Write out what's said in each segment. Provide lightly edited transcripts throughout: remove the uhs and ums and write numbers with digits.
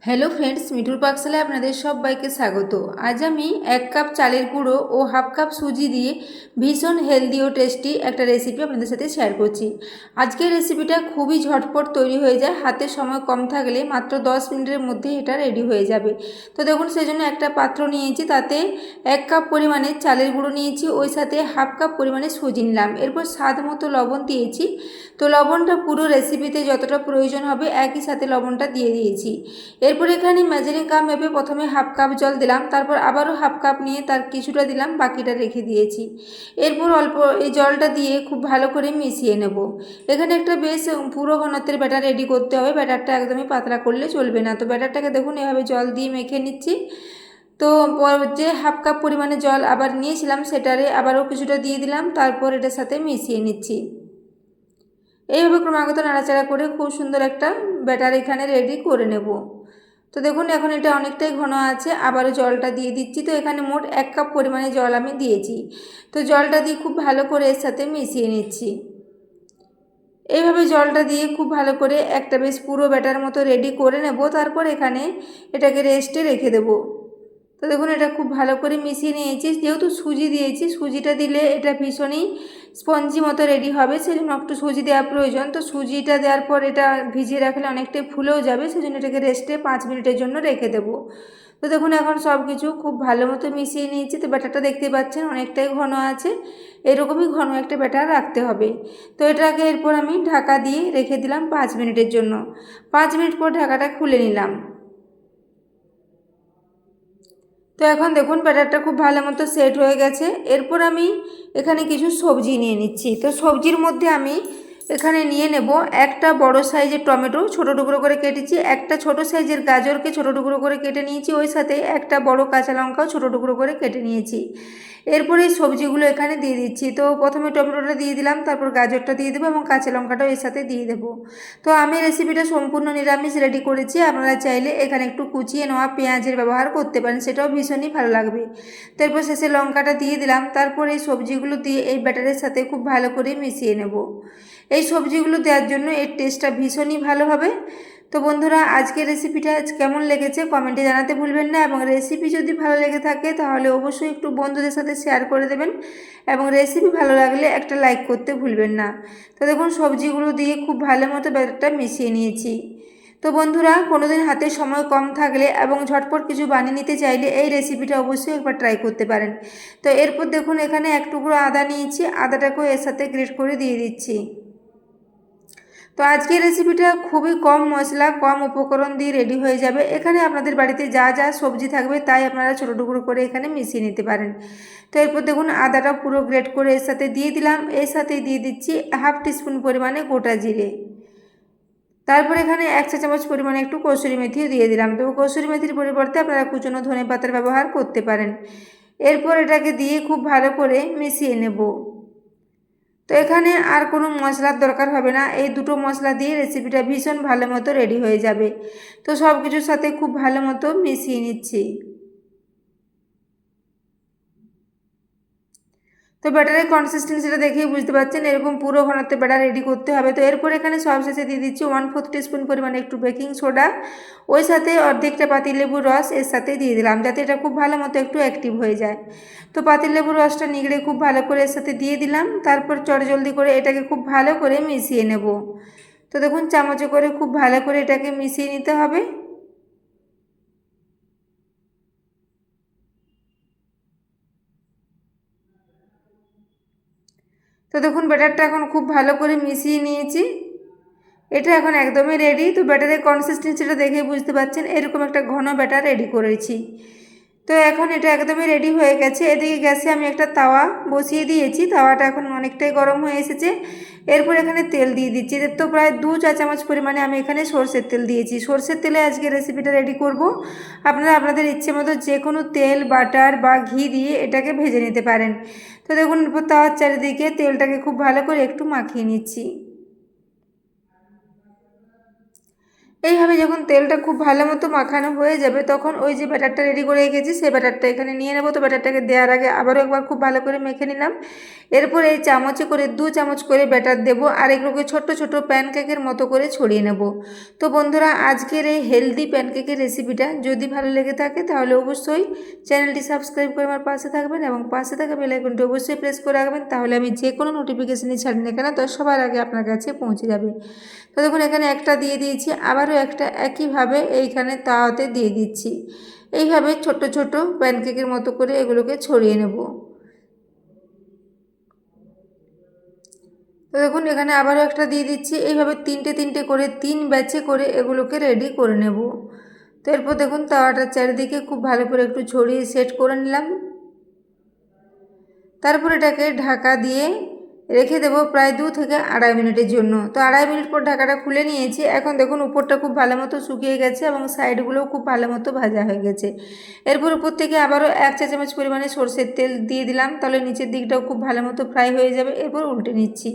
Hello friends, মিঠুর পাকশালায় আপনাদের সবাইকে স্বাগত। আজ আমি 1 কাপ চালের গুঁড়ো ও হাফ কাপ সুজি দিয়ে ভীষণ হেলদি ও টেস্টি একটা রেসিপি আপনাদের সাথে শেয়ার করছি। আজকের রেসিপিটা খুবই ঝটপট তৈরি হয়ে যায়, হাতে সময় কম থাকলে মাত্র 10 মিনিটের মধ্যে এটা রেডি হয়ে যাবে। তো দেখুন, সেজন্য একটা পাত্র নিয়েছি, তাতে 1 কাপ পরিমাণে চালের গুঁড়ো নিয়েছি, ওই সাথে হাফ কাপ পরিমাণে সুজি নিলাম, এরপর স্বাদ মতো লবণ দিয়েছি। তো লবণটা পুরো রেসিপিতে যতটা প্রয়োজন হবে একই সাথে লবণটা দিয়ে দিয়েছি। এরপর এখানে মেজারিং কাপ মেপে প্রথমে হাফ কাপ জল দিলাম, তারপর আবারও হাফ কাপ নিয়ে তার কিছুটা দিলাম, বাকিটা রেখে দিয়েছি। এরপর অল্প এই জলটা দিয়ে খুব ভালো করে মিশিয়ে নেব। এখানে একটা বেশ পুরো ঘনত্বের ব্যাটার রেডি করতে হবে, ব্যাটারটা একদমই পাতলা করলে চলবে না। তো ব্যাটারটাকে দেখুন এভাবে জল দিয়ে মেখে নিচ্ছি। তো যে হাফ কাপ পরিমাণে জল আবার নিয়েছিলাম সেটারে আবারও কিছুটা দিয়ে দিলাম, তারপর এটার সাথে মিশিয়ে নিচ্ছি। এইভাবে ক্রমাগত নাড়াচাড়া করে খুব সুন্দর একটা ব্যাটার এখানে রেডি করে নেব। তো দেখুন এখন এটা অনেকটাই ঘন আছে, আবারও জলটা দিয়ে দিচ্ছি। তো এখানে মোট 1 কাপ পরিমাণে জল আমি দিয়েছি। তো জলটা দিয়ে খুব ভালো করে এর সাথে মিশিয়ে নিচ্ছি। এইভাবে জলটা দিয়ে খুব ভালো করে একটা বেশ পুরো ব্যাটার মতো রেডি করে নেব, তারপর এখানে এটাকে রেস্টে রেখে দেবো। তো দেখুন এটা খুব ভালো করে মিশিয়ে নিয়েছি। যেহেতু সুজি দিয়েছি, সুজিটা দিলে এটা ভীষণই স্পঞ্জি মতো রেডি হবে, সেজন্য একটু সুজি দেওয়া প্রয়োজন। তো সুজিটা দেওয়ার পর এটা ভিজিয়ে রাখলে অনেকটাই ফুলেও যাবে, সেজন্য এটাকে রেস্টে 5 মিনিটের জন্য রেখে দেবো। তো দেখুন এখন সব কিছু খুব ভালো মতো মিশিয়ে নিয়েছি। তো ব্যাটারটা দেখতে পাচ্ছেন অনেকটাই ঘন আছে, এরকমই ঘন একটা ব্যাটার রাখতে হবে। তো এটাকে এরপর আমি ঢাকা দিয়ে রেখে দিলাম 5 মিনিটের জন্য। 5 মিনিট পর ঢাকাটা খুলে নিলাম। তো এখন দেখুন ব্যাটারটা খুব ভালো মতো সেট হয়ে গেছে। এরপর আমি এখানে কিছু সবজি নিয়ে নিচ্ছি। তো সবজির মধ্যে আমি এখানে নিয়ে নেব একটা বড় সাইজের টমেটো ছোটো টুকরো করে কেটেছি, একটা ছোট সাইজের গাজরকে ছোটো টুকরো করে কেটে নিয়েছি, ওই সাথে একটা বড় কাঁচা লঙ্কাও ছোটো টুকরো করে কেটে নিয়েছি। এরপরে এই সবজিগুলো এখানে দিয়ে দিচ্ছি। তো প্রথমে টমেটোটা দিয়ে দিলাম, তারপর গাজরটা দিয়ে দেবো এবং কাঁচা লঙ্কাটাও এর সাথে দিয়ে দেবো। তো আমি রেসিপিটা সম্পূর্ণ নিরামিষ রেডি করেছি, আপনারা চাইলে এখানে একটু কুচিয়ে নেওয়া পেঁয়াজের ব্যবহার করতে পারেন, সেটাও ভীষণই ভালো লাগবে। তারপর শেষে লঙ্কাটা দিয়ে দিলাম, তারপর এই সবজিগুলো দিয়ে এই ব্যাটারের সাথে খুব ভালো করে মিশিয়ে নেব। এই সবজিগুলো দেওয়ার জন্য এর টেস্টটা ভীষণই ভালো হবে। তো বন্ধুরা, আজকের রেসিপিটা কেমন লেগেছে কমেন্টে জানাতে ভুলবেন না, এবং রেসিপি যদি ভালো লেগে থাকে তাহলে অবশ্যই একটু বন্ধুদের সাথে শেয়ার করে দেবেন, এবং রেসিপি ভালো লাগলে একটা লাইক করতে ভুলবেন না। তো দেখুন সবজিগুলো দিয়ে খুব ভালো মতো ব্যাটারটা মিশিয়ে নিয়েছি। তো বন্ধুরা, কোনোদিন হাতে সময় কম থাকলে এবং ঝটপট কিছু বানিয়ে নিতে চাইলে এই রেসিপিটা অবশ্যই একবার ট্রাই করতে পারেন। তো এরপর দেখুন এখানে এক টুকরো আদা নিয়েছি, আদাটাকেও এর সাথে গ্রেট করে দিয়ে দিচ্ছি। তো আজকের রেসিপিটা খুবই কম মশলা কম উপকরণ দিয়ে রেডি হয়ে যাবে। এখানে আপনাদের বাড়িতে যা যা সবজি থাকবে তাই আপনারা ছোটো টুকরো করে এখানে মিশিয়ে নিতে পারেন। তো এরপর দেখুন আদাটা পুরো গ্রেট করে এর সাথে দিয়ে দিলাম, এর সাথেই দিয়ে দিচ্ছি হাফ টিস্পুন পরিমাণে গোটা জিরে। তারপর এখানে 1 চা চামচ পরিমাণে একটু কসুরি মেথিও দিয়ে দিলাম। তো কসুরি মেথির পরিবর্তে আপনারা কুচনো ধনে পাতার ব্যবহার করতে পারেন। এরপর এটাকে দিয়ে খুব ভালো করে মিশিয়ে নেব। তো এখানে আর কোনো মশলার দরকার হবে না, এই দুটো মশলা দিয়ে রেসিপিটা ভীষণ ভালো মতো রেডি হয়ে যাবে। তো সব কিছুর সাথে খুব ভালো মতো মিশিয়ে নিচ্ছি। তো ব্যাটারের কনসিস্টেন্সিটা দেখেই বুঝতে পারছেন এরকম পুরো ঘনত্বে ব্যাটার রেডি করতে হবে। তো এরপর এখানে সবশেষে দিয়ে দিচ্ছি 1/4 টিস্পুন পরিমাণে একটু বেকিং সোডা, ওই সাথে অর্ধেকটা পাতিলেবুর রস এর সাথে দিয়ে দিলাম, যাতে এটা খুব ভালো মতো একটু অ্যাক্টিভ হয়ে যায়। তো পাতিলেবুর রসটা নিগড়ে খুব ভালো করে এর সাথে দিয়ে দিলাম, তারপর চটজলদি করে এটাকে খুব ভালো করে মিশিয়ে নেব। তো দেখুন চামচে করে খুব ভালো করে এটাকে মিশিয়ে নিতে হবে। তো দেখুন ব্যাটারটা এখন খুব ভালো করে মিশিয়ে নিয়েছি, এটা এখন একদমই রেডি। তো ব্যাটারের কনসিস্টেন্সিটা দেখেই বুঝতে পারছেন এরকম একটা ঘন ব্যাটার রেডি করেছি। তো এখন এটা একদমই রেডি হয়ে গেছে। এদিকে গ্যাসে আমি একটা তাওয়া বসিয়ে দিয়েছি, তাওয়াটা এখন অনেকটাই গরম হয়ে এসেছে। এরপর এখানে তেল দিয়ে দিচ্ছি। তো প্রায় 2 চা চামচ পরিমাণে আমি এখানে সর্ষের তেল দিয়েছি। সর্ষের তেলে আজকে রেসিপিটা রেডি করব। আপনারা আপনাদের ইচ্ছে মতো যে কোনো তেল বাটার বা ঘি দিয়ে এটাকে ভেজে নিতে পারেন। তো দেখুন তাওয়ার চারিদিকে তেলটাকে খুব ভালো করে একটু মাখিয়ে নিচ্ছি। এইভাবে যখন তেলটা খুব ভালো মতো মাখানো হয়ে যাবে তখন ওই যে ব্যাটারটা রেডি করে রেখেছি সেই ব্যাটারটা এখানে নিয়ে নেবো। তো ব্যাটারটাকে দেওয়ার আগে আবারও একবার খুব ভালো করে মেখে নিলাম। এরপর এই চামচে করে 2 চামচ করে ব্যাটার দেবো আর এগুলোকে ছোট্ট ছোট প্যানকেকের মতো করে ছড়িয়ে নেব। তো বন্ধুরা আজকের এই হেলদি প্যানকেকের রেসিপিটা যদি ভালো লেগে থাকে তাহলে অবশ্যই চ্যানেলটি সাবস্ক্রাইব করে আমার পাশে থাকবেন এবং পাশে থাকা বেল আইকনটি অবশ্যই প্রেস করে রাখবেন, তাহলে আমি যে কোনো নোটিফিকেশানই ছাড়ি না কেন তো সবার আগে আপনার কাছে পৌঁছে যাবে। তো দেখুন এখানে একটা দিয়ে দিয়েছি, আবারও একটা একইভাবে এইখানে তাওয়াতে দিয়ে দিচ্ছি। এইভাবে ছোট ছোট প্যানকেকের মতো করে এগুলোকে ছড়িয়ে নেব। তো দেখুন এখানে আবারও একটা দিয়ে দিচ্ছি। এইভাবে তিনটে তিনটে করে 3 ব্যাচে করে এগুলোকে রেডি করে নেব। তো এরপর দেখুন তাওয়াটার চারিদিকে খুব ভালো করে একটু ছড়িয়ে সেট করে নিলাম। তারপর এটাকে ঢাকা দিয়ে রেখে দেবো প্রায় 2 থেকে আড়াই মিনিটের জন্য। তো আড়াই মিনিট পর ঢাকাটা খুলে নিয়েছি। এখন দেখুন উপরটা খুব ভালো মতো শুকিয়ে গেছে এবং সাইডগুলোও খুব ভালো মতো ভাজা হয়ে গেছে। এরপর উপর থেকে আবারও 1 চা চামচ পরিমাণে সরষের তেল দিয়ে দিলাম, তাহলে নিচের দিকটাও খুব ভালো মতো ফ্রাই হয়ে যাবে। এরপর উল্টে নিচ্ছি।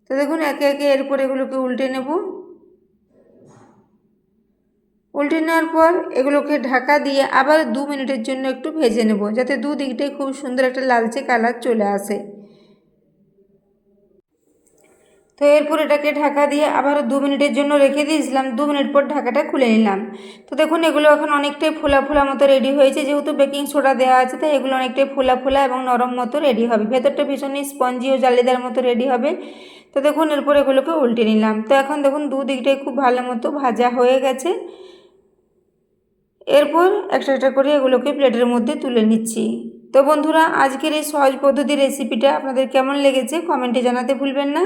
তো দেখুন একে একে এরপর এগুলোকে উল্টে নেব। উল্টে নেওয়ার পর এগুলোকে ঢাকা দিয়ে আবার 2 মিনিটের জন্য একটু ভেজে নেব, যাতে দুদিকটাই খুব সুন্দর একটা লালচে কালার চলে আসে। তো এরপর এটাকে ঢাকা দিয়ে আবারও 2 মিনিটের জন্য রেখে দিয়েছিলাম। 2 মিনিট পর ঢাকাটা খুলে নিলাম। তো দেখুন এগুলো এখন অনেকটাই ফোলা ফোলা মতো রেডি হয়েছে, যেহেতু বেকিং সোডা দেওয়া আছে তাই এগুলো অনেকটাই ফোলা ফোলা এবং নরম মতো রেডি হবে। ভেতরটা ভীষণই স্পঞ্জি ও জালিদার মতো রেডি হবে। তো দেখুন এরপর এগুলোকে উল্টে নিলাম। তো এখন দেখুন দুদিকটাই খুব ভালো মতো ভাজা হয়ে গেছে। এরপর একটা একটা করে এগুলোকে প্লেটের মধ্যে তুলে নিচ্ছি। তো বন্ধুরা আজকের এই সহজ পদ্ধতির রেসিপিটা আপনাদের কেমন লেগেছে কমেন্টে জানাতে ভুলবেন না।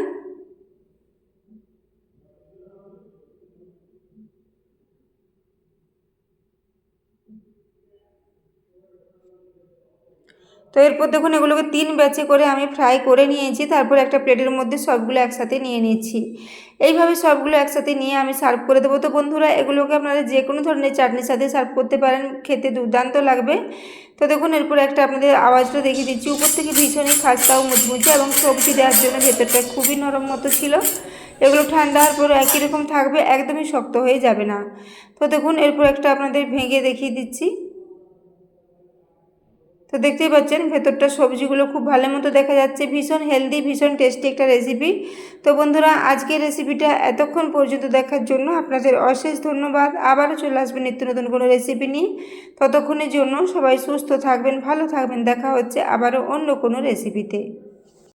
তো এরপর দেখুন এগুলোকে 3 ব্যাচে করে আমি ফ্রাই করে নিয়েছি। তারপর একটা প্লেটের মধ্যে সবগুলো একসাথে নিয়ে নিচ্ছি। এইভাবে সবগুলো একসাথে নিয়ে আমি সার্ভ করে দেবো। তো বন্ধুরা এগুলোকে আপনারা যে কোনো ধরনের চাটনির সাথে সার্ভ করতে পারেন, খেতে দুর্দান্ত লাগবে। তো দেখুন এরপর একটা আপনাদের আওয়াজটা দেখিয়ে দিচ্ছি। উপর থেকে ভীষণই খাস্তা ও মুচমুচে এবং সবজি দেওয়ার জন্য ভেতরটা খুবই নরম মতো ছিল। এগুলো ঠান্ডা হওয়ার পর একই রকম থাকবে, একদমই শক্ত হয়ে যাবে না। তো দেখুন এরপর একটা আপনাদের ভেঙে দেখিয়ে দিচ্ছি। তো দেখতেই পাচ্ছেন ভেতরটা সবজিগুলো খুব ভালো মতো দেখা যাচ্ছে। ভীষণ হেলদি, ভীষণ টেস্টি একটা রেসিপি। তো বন্ধুরা আজকের রেসিপিটা এতক্ষণ পর্যন্ত দেখার জন্য আপনাদের অশেষ ধন্যবাদ। আবারও চলে আসবেন নিত্য নতুন কোনো রেসিপি নিয়ে। ততক্ষণের জন্য সবাই সুস্থ থাকবেন, ভালো থাকবেন। দেখা হচ্ছে আবারও অন্য কোনো রেসিপিতে।